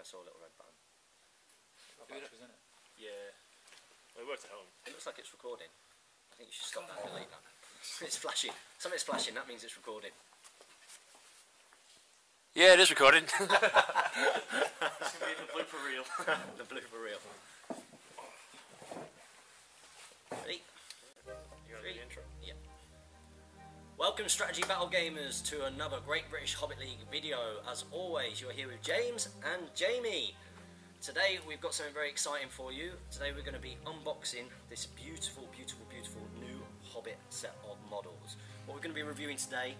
saw a little red button. Isn't it? Yeah. Well, it worked at home. It looks like it's recording. I think you should stop that and delete that. It's flashing. Something's flashing, that means it's recording. Yeah, it is recording. It's going to be the blooper reel. The blooper reel. Ready? You want to do the intro? Yeah. Welcome Strategy Battle Gamers to another Great British Hobbit League video. As always, you're here with James and Jamie. Today we've got something very exciting for you. Today we're going to be unboxing this beautiful, beautiful, beautiful new Hobbit set of models. What we're going to be reviewing today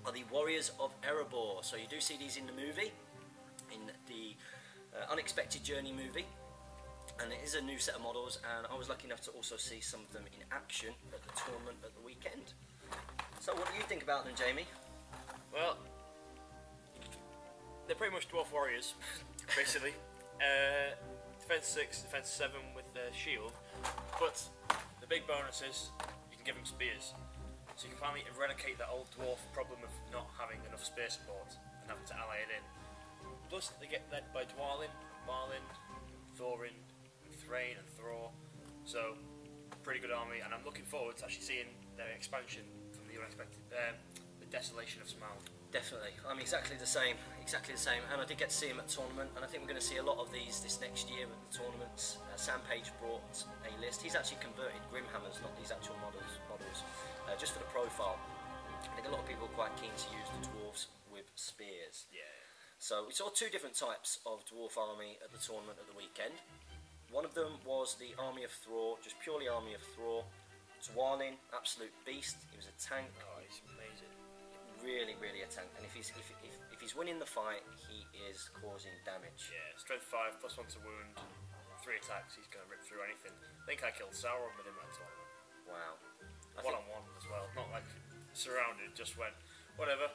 are the Warriors of Erebor. So you do see these in the movie, in the Unexpected Journey movie. And it is a new set of models, and I was lucky enough to also see some of them in action at the tournament at the weekend. So what do you think about them, Jamie? Well, they're pretty much dwarf warriors, basically. Defense 6, defense 7 with their shield, but the big bonus is you can give them spears. So you can finally eradicate that old dwarf problem of not having enough spear support and having to ally it in. Plus they get led by Dwalin, Marlin, Thorin, Thrain and Thror. So pretty good army, and I'm looking forward to actually seeing their expansion from the unexpected, the Desolation of Smaug. Definitely, I'm exactly the same, and I did get to see him at tournament, and I think we're going to see a lot of these this next year at the tournaments. Sam Page brought a list. He's actually converted Grimhammers, not these actual models, just for the profile. I think a lot of people are quite keen to use the dwarves with spears. Yeah. So we saw two different types of dwarf army at the tournament at the weekend. One of them was the Army of Thror, just purely Army of Thror. Dwalin, absolute beast. He was a tank. Oh, he's amazing. Really, really a tank. And if he's winning the fight, he is causing damage. Yeah, strength 5, +1 to wound, 3 attacks. He's going to rip through anything. I think I killed Sauron with him at tournament. Wow. One-on-one as well. Not like surrounded. Just went whatever.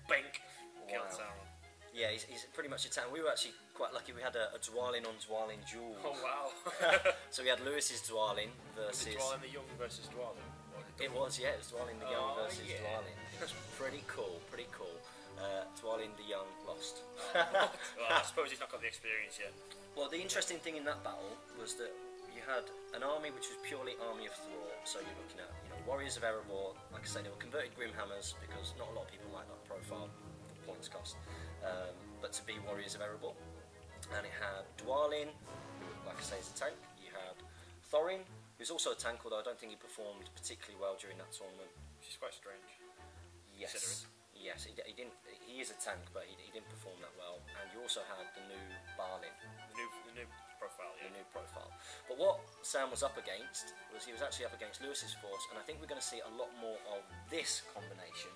Bank. Killed Sauron. Yeah, he's pretty much a tank. We were actually quite lucky. We had a Dwalin on Dwalin duel. Oh wow! So we had Lewis's Dwalin versus. Was it Dwalin the Young versus Dwalin? It was, yeah. It was Dwalin the Young versus yeah. Dwalin. It was pretty cool. Pretty cool. Dwalin the Young lost. Well, I suppose he's not got the experience yet. Well, the interesting thing in that battle was that you had an army which was purely Army of Thror. So you're looking at, Warriors of Erebor. Like I say, they were converted Grimhammers because not a lot of people like that profile. The points cost. But to be Warriors of Erebor. And it had Dwalin, who, like I say, is a tank. You had Thorin, who's also a tank, although I don't think he performed particularly well during that tournament. Which is quite strange. Yes, yes, he didn't. He is a tank, but he didn't perform that well. And you also had the new Balin, The new profile, yeah. the new profile. But what Sam was up against was he was actually up against Lewis's force, and I think we're going to see a lot more of this combination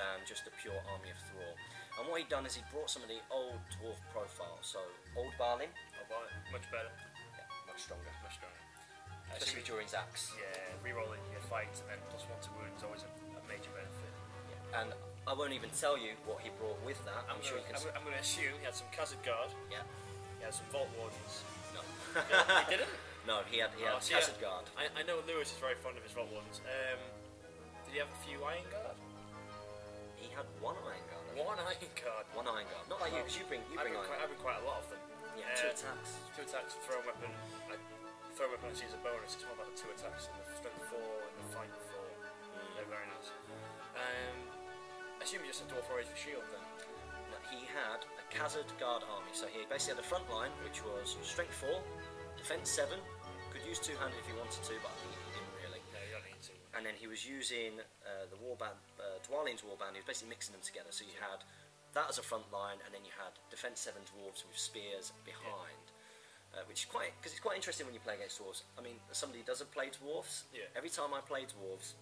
than just a pure Army of Thror. And what he'd done is he brought some of the old dwarf profiles, so old Balin. Oh, Balin, much better. Yeah, much stronger. Much stronger. Especially during Zax. Yeah, rerolling your fights and then +1 to wound is always a major benefit. Yeah. And I won't even tell you what he brought with that. I'm going to assume he had some Khazad Guard. Yeah. He had some Vault Wardens. No. He didn't? No, he had Khazad Guard. I know Lewis is very fond of his Vault Wardens. Did he have a few Iron Guard? He had one Iron Guard. One Iron Guard. One Iron Guard. Not like you, because you bring Iron Guard. I bring quite a lot of them. Yeah, 2 attacks. 2 attacks, throw weapon. Throw weapon I see as a bonus. It's more about the 2 attacks and the strength 4 and the fight 4. They're very nice. I assume he just had dwarf warriors for shield then. No, he had a Khazad Guard army. So he basically had a front line, which was strength 4, defense 7. Could use 2-handed if he wanted to, but he didn't really. No, you don't need to. And then he was using the warband, Dwalin's warband. He was basically mixing them together. So you had that as a front line, and then you had defense 7 dwarves with spears behind, which is quite, because it's quite interesting when you play against dwarves. I mean, as somebody who doesn't play dwarves, every time I play dwarves,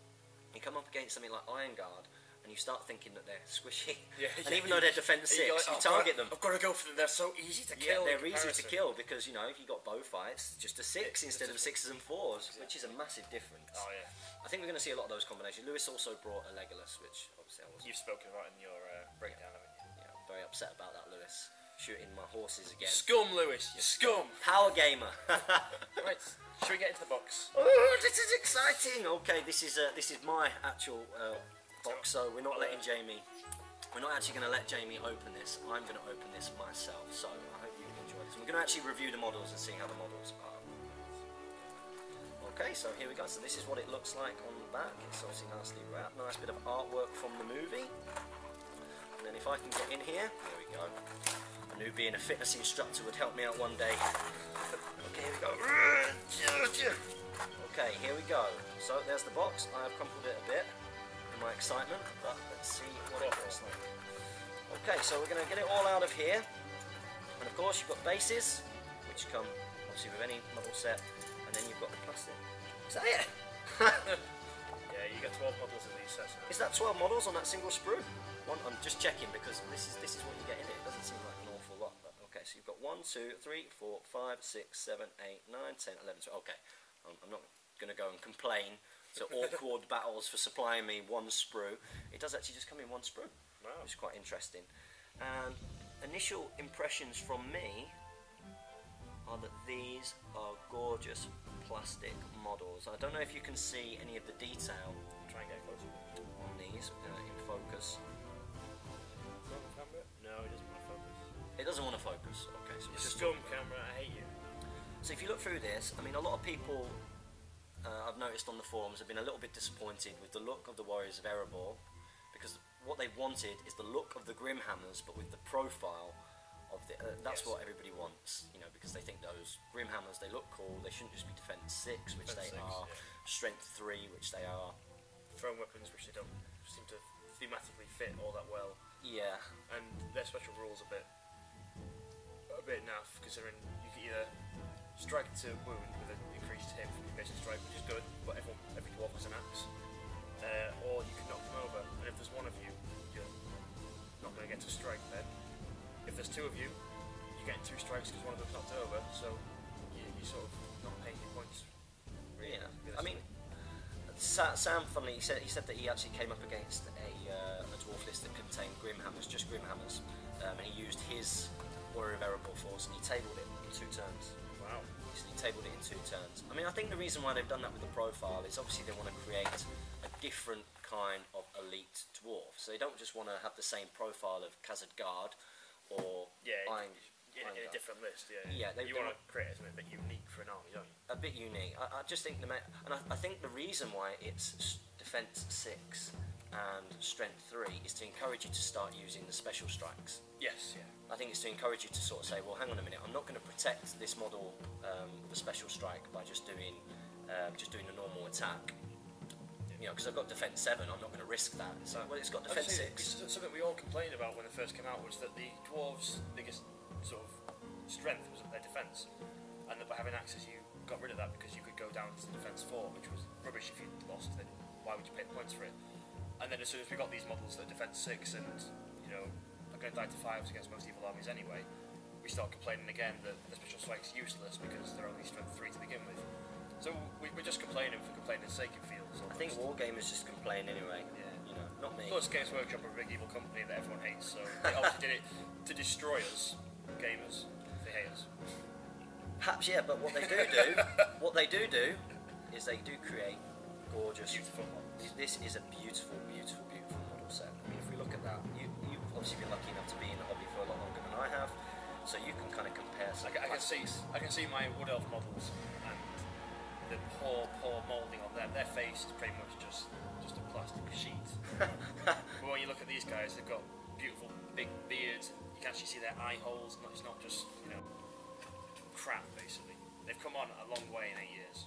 you come up against something like Iron Guard, and you start thinking that they're squishy. And even though they're defense 6, you target them. I've got to go for them. They're so easy to kill. Yeah, they're easy to kill because if you got bow fights, just a 6 instead of 6s and 4s, which is a massive difference. Oh yeah. I think we're going to see a lot of those combinations. Lewis also brought a Legolas, which obviously I was. You've spoken about in your breakdown, haven't you? Yeah, I'm very upset about that, Lewis. Shooting my horses again. Scum, Lewis. You scum. Power gamer. Right. Should we get into the box? Oh, this is exciting. Okay, this is my actual box, so we're not letting Jamie. We're not actually going to let Jamie open this. I'm going to open this myself. So I hope you So we're going to actually review the models and see how the models are. Okay, so here we go. So this is what it looks like on the back. It's obviously nicely wrapped. Nice bit of artwork from the movie. And then if I can get in here, there we go. I knew being a fitness instructor would help me out one day. Okay, here we go. Okay, here we go. So there's the box. I have crumpled it a bit in my excitement, but let's see what it looks like. Okay, so we're going to get it all out of here. And of course you've got bases, which come obviously with any model set. And then you've got the plastic. Is that it? Yeah, you get 12 models in these sets now. Is that 12 models on that single sprue? I'm just checking because this is what you get in it. It doesn't seem like an awful lot. But okay, so you've got 1, 2, 3, 4, 5, 6, 7, 8, 9, 10, 11, 12. Okay, I'm not going to go and complain to Awkward Battles for supplying me one sprue. It does actually just come in one sprue, which is quite interesting. And initial impressions from me are that these are gorgeous plastic models. I don't know if you can see any of the detail. Try and get closer. On these in focus. No, it doesn't want to focus. It doesn't want to focus. Okay, so It's scum camera, I hate you. So if you look through this, I mean, a lot of people I've noticed on the forums have been a little bit disappointed with the look of the Warriors of Erebor, because what they wanted is the look of the Grimhammers, but with the profile of the. That's what everybody wants, you know, because they think those Grimhammers, they look cool. They shouldn't just be defense 6, which they are, strength 3, which they are, thrown weapons, which they don't seem to thematically fit all that well. Yeah. And their special rules a bit naff, considering you can either strike to wound with an increased hit from your basic strike, which is good, but every dwarf has an axe, or you can knock them over. And if there's one of you, you're not going to get to strike then. If there's two of you, you're getting 2 strikes because one of them's knocked over, so you sort of not paying your points. Really. Yeah. I mean, Sam, funnily, he said that he actually came up against a dwarf list that contained Grimhammers, just Grimhammers, and he used his Warrior of Erebor force and he tabled it in 2 turns. Wow. So he tabled it in 2 turns. I mean, I think the reason why they've done that with the profile is obviously they want to create a different kind of elite dwarf. So they don't just want to have the same profile of Khazad Guard or Iron in a different list, yeah. Yeah, you want to create something a bit unique for an army, don't you? A bit unique. I just think I think the reason why it's defense 6 and strength 3 is to encourage you to start using the special strikes. Yes, yeah. I think it's to encourage you to sort of say, well, hang on a minute, I'm not going to protect this model with a special strike by just doing the normal attack. You know, because I've got defense 7, I'm not going to risk that. So, well, it's got defense 6. Something we all complained about when it first came out was that the dwarves' biggest sort of strength was their defense, and that by having axes you got rid of that because you could go down to defense 4, which was rubbish. If you lost, then why would you pay the points for it? And then as soon as we got these models that are defense 6 and, you know, are going to die to 5s against most evil armies anyway, we start complaining again that the special strike's useless because they're only strength 3 to begin with. So we're just complaining for complaining sake, it feels. I think Wargamers just complain anyway. Yeah. You know, not me. Plus, Games Workshop are a big evil company that everyone hates, so they obviously did it to destroy us, gamers. They hate us. Perhaps, yeah, but what they do is they do create gorgeous, beautiful models. This is a beautiful, beautiful, beautiful model set. I mean, if we look at that, you've obviously been lucky enough to be in the hobby for a lot longer than I have, so you can kind of compare. I can see my Wood Elf models and the poor moulding on them. Their face is pretty much just a plastic sheet. But when you look at these guys, they've got beautiful big beards. You can actually see their eye holes. It's not just, you know, crap. Basically, they've come on a long way in 8 years.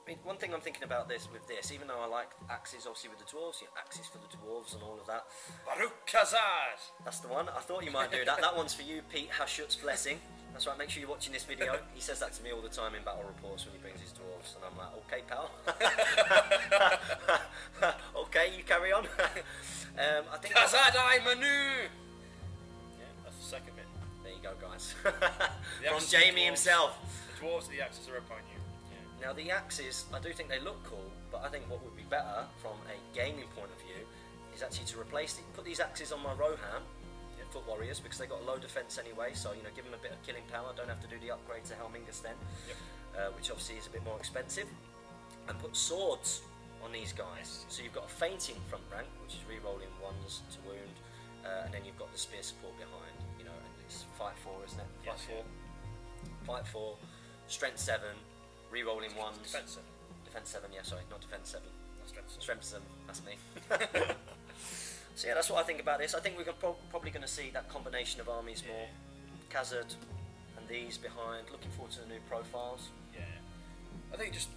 I mean, one thing I'm thinking about this, even though I like axes, obviously with the dwarves, you know, axes for the dwarves and all of that. Baruch Khazad! That's the one. I thought you might do that. That one's for you, Pete Hashut's blessing. That's right. Make sure you're watching this video. He says that to me all the time in battle reports when he brings his dwarves, and I'm like, okay, pal. Okay, you carry on. I think. Khazad Manu. Yeah, that's the second bit. There you go, guys. From Jamie himself. The dwarves, the axes are upon you. Now the axes, I do think they look cool, but I think what would be better from a gaming point of view is actually to replace it. Put these axes on my Rohan, Foot Warriors, because they got a low defense anyway, so you know, give them a bit of killing power. Don't have to do the upgrade to Helmingus then, which obviously is a bit more expensive. And put swords on these guys. So you've got a fainting front rank, which is re-rolling 1s to wound, and then you've got the spear support behind. You know, and it's fight 4, isn't it? Fight 4. fight 4, strength 7, re-rolling 1s. Defense 7. Defense 7, yeah, sorry, not defense 7. Not strength 7. Strength 7, that's me. So yeah, that's what I think about this. I think we're probably going to see that combination of armies more. Khazad and these behind. Looking forward to the new profiles. Yeah. I think just...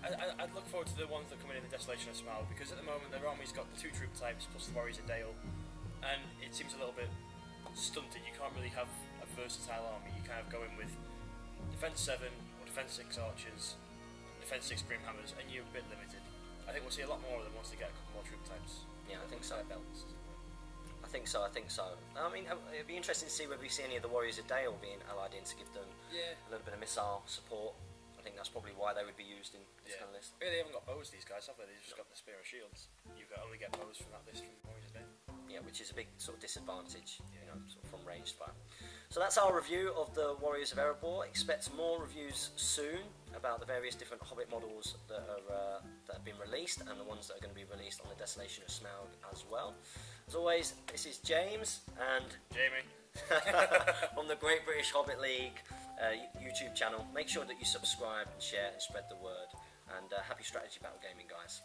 I'd look forward to the ones that come in the Desolation of Smaug, because at the moment their army's got the 2 troop types plus the Warriors of Dale, and it seems a little bit stunted. You can't really have a versatile army. You kind of go in with defense 7 or defense 6 archers, defense 6 Grimhammers, and you're a bit limited. I think we'll see a lot more of them once they get a couple more troop types. Yeah, I think so. Belts. I think so. I mean, it'd be interesting to see whether we see any of the Warriors of Dale being allied in to give them a little bit of missile support. I think that's probably why they would be used in this kind of list. Yeah, they haven't got bows, these guys, have they? They've just got the spear and shields. You can only get bows from that list from Warriors of Dale. Yeah, which is a big sort of disadvantage, you know, sort of from ranged fire. So that's our review of the Warriors of Erebor. Expect more reviews soon about the various different Hobbit models that have been released, and the ones that are going to be released on the Desolation of Smaug as well. As always, this is James and Jamie from the Great British Hobbit League YouTube channel. Make sure that you subscribe and share and spread the word. And happy strategy battle gaming, guys.